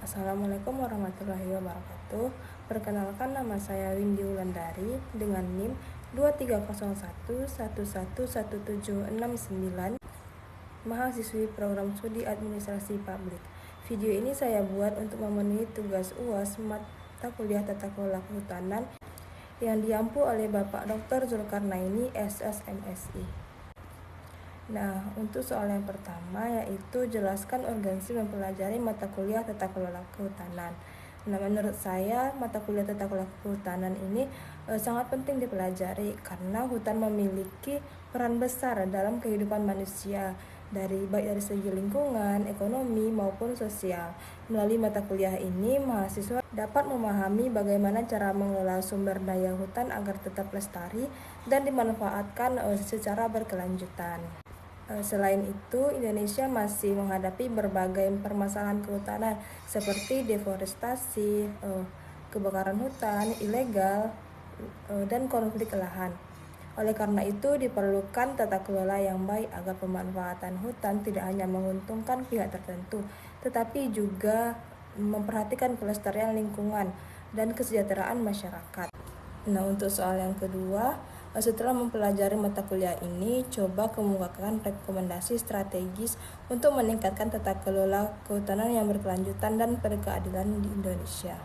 Assalamualaikum warahmatullahi wabarakatuh. Perkenalkan, nama saya Windy Wulandari dengan NIM 2301111769, mahasiswi program studi administrasi publik. Video ini saya buat untuk memenuhi tugas UAS mata kuliah tata kelola kehutanan yang diampu oleh Bapak Dr. Zulkarnaini SSMSI. Nah, untuk soal yang pertama yaitu jelaskan urgensi mempelajari mata kuliah tata kelola kehutanan. Nah, menurut saya mata kuliah tata kelola kehutanan ini sangat penting dipelajari karena hutan memiliki peran besar dalam kehidupan manusia baik dari segi lingkungan, ekonomi maupun sosial. Melalui mata kuliah ini, mahasiswa dapat memahami bagaimana cara mengelola sumber daya hutan agar tetap lestari dan dimanfaatkan secara berkelanjutan. Selain itu, Indonesia masih menghadapi berbagai permasalahan kehutanan seperti deforestasi, kebakaran hutan ilegal, dan konflik lahan. Oleh karena itu, diperlukan tata kelola yang baik agar pemanfaatan hutan tidak hanya menguntungkan pihak tertentu, tetapi juga memperhatikan kelestarian lingkungan dan kesejahteraan masyarakat. Nah, untuk soal yang kedua, setelah mempelajari mata kuliah ini, coba kemukakan rekomendasi strategis untuk meningkatkan tata kelola kehutanan yang berkelanjutan dan berkeadilan di Indonesia.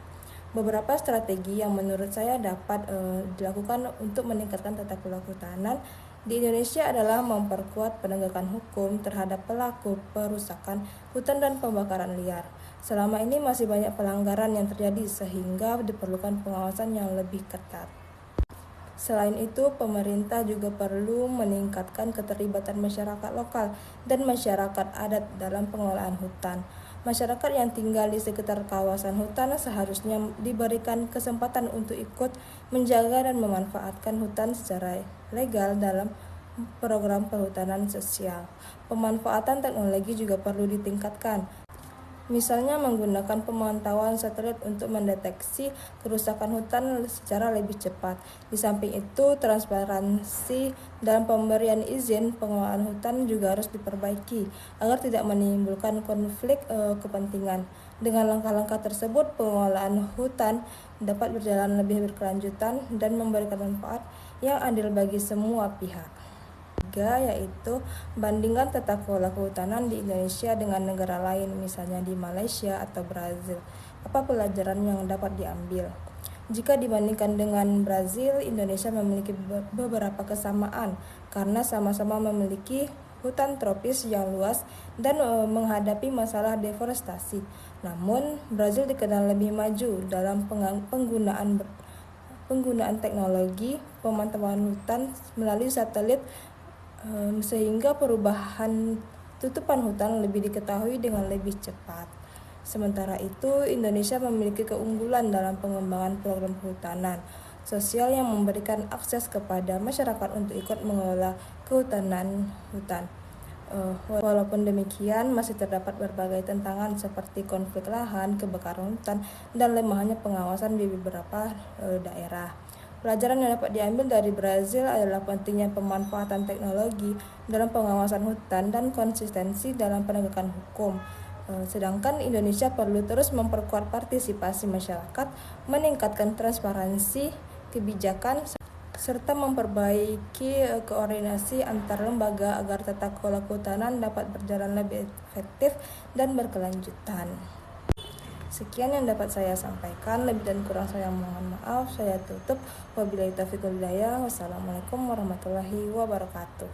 Beberapa strategi yang menurut saya dapat dilakukan untuk meningkatkan tata kelola kehutanan di Indonesia adalah memperkuat penegakan hukum terhadap pelaku perusakan hutan dan pembakaran liar. Selama ini masih banyak pelanggaran yang terjadi sehingga diperlukan pengawasan yang lebih ketat. Selain itu, pemerintah juga perlu meningkatkan keterlibatan masyarakat lokal dan masyarakat adat dalam pengelolaan hutan. Masyarakat yang tinggal di sekitar kawasan hutan seharusnya diberikan kesempatan untuk ikut menjaga dan memanfaatkan hutan secara legal dalam program perhutanan sosial. Pemanfaatan teknologi juga perlu ditingkatkan. Misalnya menggunakan pemantauan satelit untuk mendeteksi kerusakan hutan secara lebih cepat. Di samping itu, transparansi dalam pemberian izin pengelolaan hutan juga harus diperbaiki agar tidak menimbulkan konflik kepentingan. Dengan langkah-langkah tersebut, pengelolaan hutan dapat berjalan lebih berkelanjutan dan memberikan manfaat yang adil bagi semua pihak. Yaitu bandingkan tata kelola kehutanan di Indonesia dengan negara lain, misalnya di Malaysia atau Brazil. Apa pelajaran yang dapat diambil? Jika dibandingkan dengan Brazil, Indonesia memiliki beberapa kesamaan karena sama-sama memiliki hutan tropis yang luas dan menghadapi masalah deforestasi. Namun, Brazil dikenal lebih maju dalam penggunaan teknologi pemantauan hutan melalui satelit, sehingga perubahan tutupan hutan lebih diketahui dengan lebih cepat. Sementara itu, Indonesia memiliki keunggulan dalam pengembangan program kehutanan sosial yang memberikan akses kepada masyarakat untuk ikut mengelola kehutanan hutan. Walaupun demikian, masih terdapat berbagai tantangan seperti konflik lahan, kebakaran hutan, dan lemahnya pengawasan di beberapa daerah. Pelajaran yang dapat diambil dari Brazil adalah pentingnya pemanfaatan teknologi dalam pengawasan hutan dan konsistensi dalam penegakan hukum. Sedangkan Indonesia perlu terus memperkuat partisipasi masyarakat, meningkatkan transparansi kebijakan, serta memperbaiki koordinasi antar lembaga agar tata kelola kehutanan dapat berjalan lebih efektif dan berkelanjutan. Sekian yang dapat saya sampaikan, lebih dan kurang saya mohon maaf. Saya tutup. Wabillahi taufiq wal hidayah. Wassalamualaikum warahmatullahi wabarakatuh.